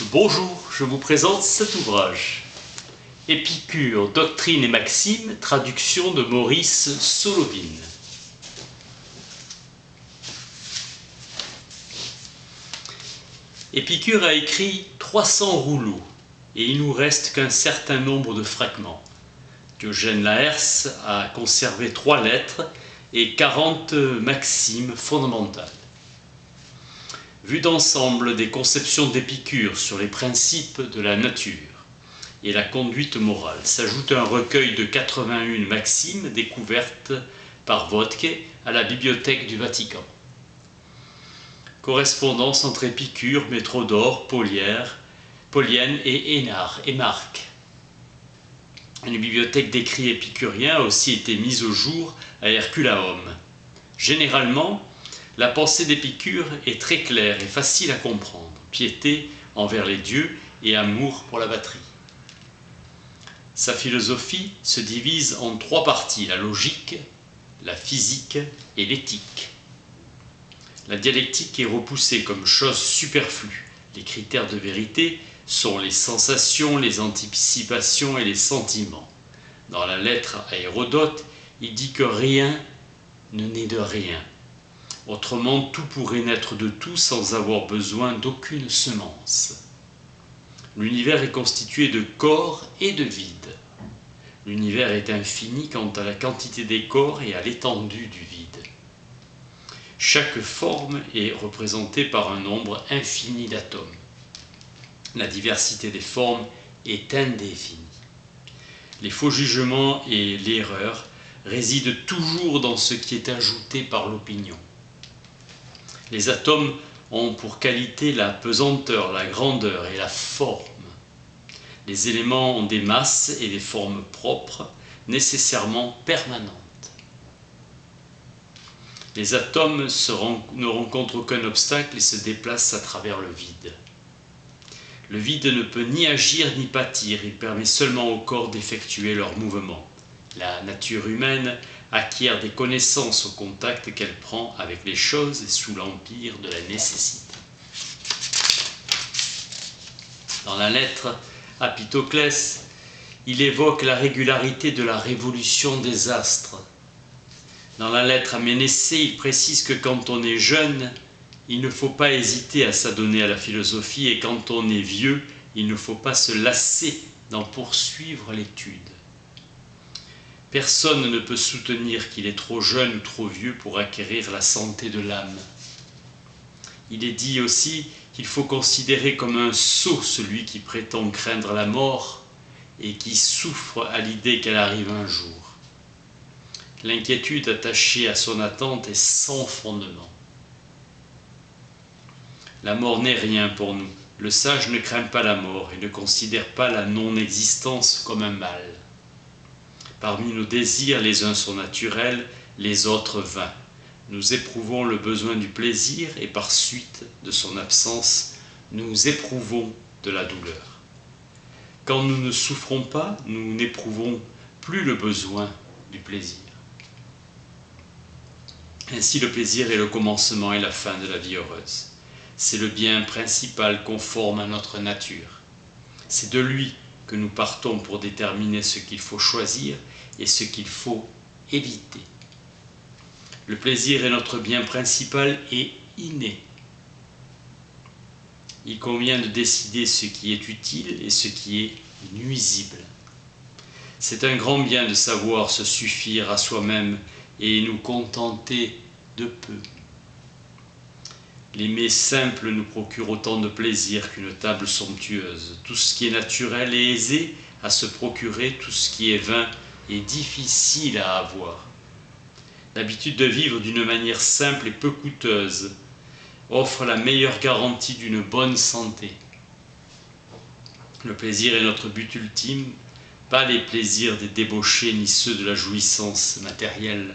Bonjour, je vous présente cet ouvrage. Épicure, doctrine et maxime, traduction de Maurice Solovine. Épicure a écrit 300 rouleaux et il nous reste qu'un certain nombre de fragments. Diogène Laërce a conservé 3 lettres et 40 maximes fondamentales. Vue d'ensemble des conceptions d'Épicure sur les principes de la nature et la conduite morale, s'ajoute un recueil de 81 maximes découvertes par Vodke à la Bibliothèque du Vatican. Correspondance entre Épicure, Métrodore, Polienne et Énarque. Une bibliothèque d'écrits épicuriens a aussi été mise au jour à Herculaneum. Généralement, la pensée d'Épicure est très claire et facile à comprendre, piété envers les dieux et amour pour la patrie. Sa philosophie se divise en 3 parties, la logique, la physique et l'éthique. La dialectique est repoussée comme chose superflue. Les critères de vérité sont les sensations, les anticipations et les sentiments. Dans la lettre à Hérodote, il dit que rien ne naît de rien. Autrement, tout pourrait naître de tout sans avoir besoin d'aucune semence. L'univers est constitué de corps et de vide. L'univers est infini quant à la quantité des corps et à l'étendue du vide. Chaque forme est représentée par un nombre infini d'atomes. La diversité des formes est indéfinie. Les faux jugements et l'erreur résident toujours dans ce qui est ajouté par l'opinion. Les atomes ont pour qualité la pesanteur, la grandeur et la forme. Les éléments ont des masses et des formes propres, nécessairement permanentes. Les atomes ne rencontrent aucun obstacle et se déplacent à travers le vide. Le vide ne peut ni agir ni pâtir, il permet seulement au corps d'effectuer leur mouvement. La nature humaine acquiert des connaissances au contact qu'elle prend avec les choses et sous l'empire de la nécessité. Dans la lettre à Pythoclès, il évoque la régularité de la révolution des astres. Dans la lettre à Ménécée, il précise que quand on est jeune, il ne faut pas hésiter à s'adonner à la philosophie et quand on est vieux, il ne faut pas se lasser d'en poursuivre l'étude. Personne ne peut soutenir qu'il est trop jeune ou trop vieux pour acquérir la santé de l'âme. Il est dit aussi qu'il faut considérer comme un sot celui qui prétend craindre la mort et qui souffre à l'idée qu'elle arrive un jour. L'inquiétude attachée à son attente est sans fondement. La mort n'est rien pour nous. Le sage ne craint pas la mort et ne considère pas la non-existence comme un mal. Parmi nos désirs, les uns sont naturels, les autres vains. Nous éprouvons le besoin du plaisir et par suite de son absence, nous éprouvons de la douleur. Quand nous ne souffrons pas, nous n'éprouvons plus le besoin du plaisir. Ainsi, le plaisir est le commencement et la fin de la vie heureuse. C'est le bien principal conforme à notre nature. C'est de lui que nous partons pour déterminer ce qu'il faut choisir et ce qu'il faut éviter. Le plaisir est notre bien principal et inné. Il convient de décider ce qui est utile et ce qui est nuisible. C'est un grand bien de savoir se suffire à soi-même et nous contenter de peu. Les mets simples nous procurent autant de plaisir qu'une table somptueuse. Tout ce qui est naturel est aisé à se procurer, tout ce qui est vain est difficile à avoir. L'habitude de vivre d'une manière simple et peu coûteuse offre la meilleure garantie d'une bonne santé. Le plaisir est notre but ultime, pas les plaisirs des débauchés ni ceux de la jouissance matérielle.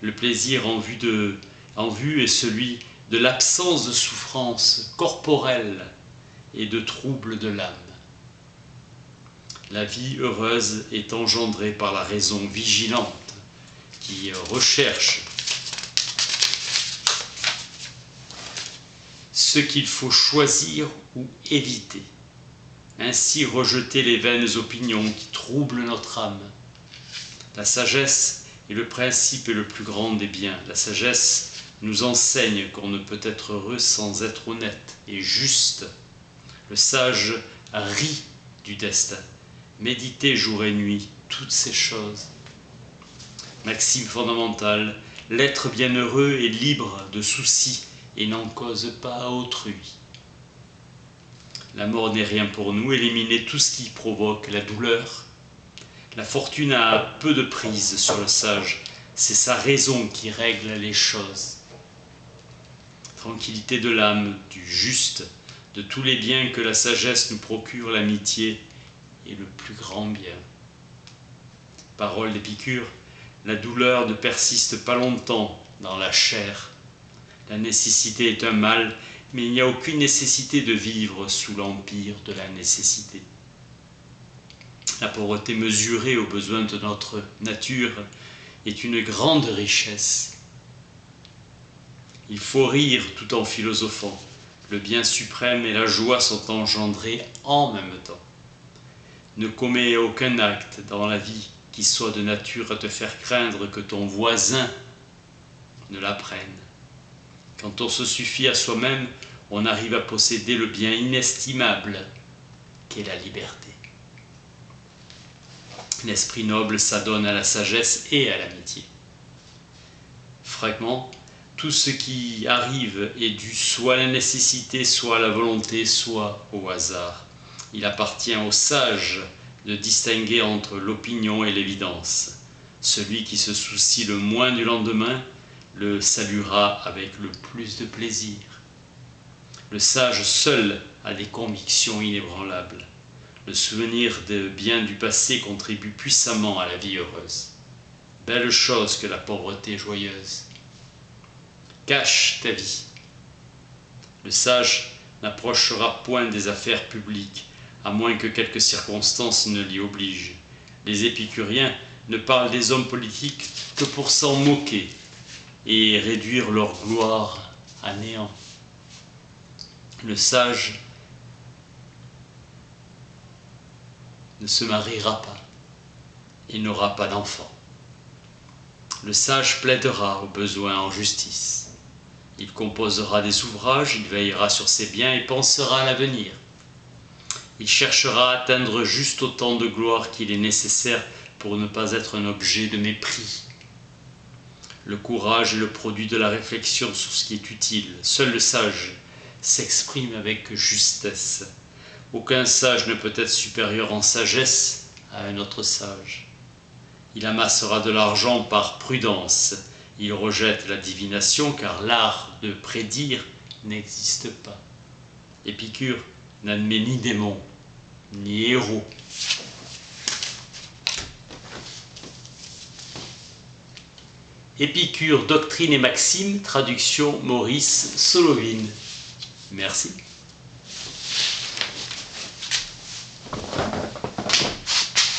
Le plaisir en vue est celui de l'absence de souffrance corporelle et de troubles de l'âme. La vie heureuse est engendrée par la raison vigilante qui recherche ce qu'il faut choisir ou éviter. Ainsi rejeter les vaines opinions qui troublent notre âme. La sagesse est le principe et le plus grand des biens. La sagesse nous enseigne qu'on ne peut être heureux sans être honnête et juste. Le sage rit du destin. Méditez jour et nuit toutes ces choses. Maxime fondamentale, l'être bienheureux est libre de soucis et n'en cause pas à autrui. La mort n'est rien pour nous, éliminer tout ce qui provoque la douleur. La fortune a peu de prise sur le sage, c'est sa raison qui règle les choses. Tranquillité de l'âme, du juste, de tous les biens que la sagesse nous procure, l'amitié est le plus grand bien. Parole d'Épicure, la douleur ne persiste pas longtemps dans la chair. La nécessité est un mal, mais il n'y a aucune nécessité de vivre sous l'empire de la nécessité. La pauvreté mesurée aux besoins de notre nature est une grande richesse. Il faut rire tout en philosophant. Le bien suprême et la joie sont engendrés en même temps. Ne commets aucun acte dans la vie qui soit de nature à te faire craindre que ton voisin ne l'apprenne. Quand on se suffit à soi-même, on arrive à posséder le bien inestimable qu'est la liberté. L'esprit noble s'adonne à la sagesse et à l'amitié. Fragment, tout ce qui arrive est dû soit à la nécessité, soit à la volonté, soit au hasard. Il appartient aux sages de distinguer entre l'opinion et l'évidence. Celui qui se soucie le moins du lendemain le saluera avec le plus de plaisir. Le sage seul a des convictions inébranlables. Le souvenir des biens du passé contribue puissamment à la vie heureuse. Belle chose que la pauvreté joyeuse. Cache ta vie. Le sage n'approchera point des affaires publiques, à moins que quelques circonstances ne l'y obligent. Les épicuriens ne parlent des hommes politiques que pour s'en moquer et réduire leur gloire à néant. Le sage ne se mariera pas et n'aura pas d'enfant. Le sage plaidera au besoin en justice. Il composera des ouvrages, il veillera sur ses biens et pensera à l'avenir. Il cherchera à atteindre juste autant de gloire qu'il est nécessaire pour ne pas être un objet de mépris. Le courage est le produit de la réflexion sur ce qui est utile. Seul le sage s'exprime avec justesse. Aucun sage ne peut être supérieur en sagesse à un autre sage. Il amassera de l'argent par prudence. Il rejette la divination car l'art de prédire n'existe pas. Épicure n'admet ni démons, ni héros. Épicure, Doctrine et Maximes, traduction Maurice Solovine. Merci.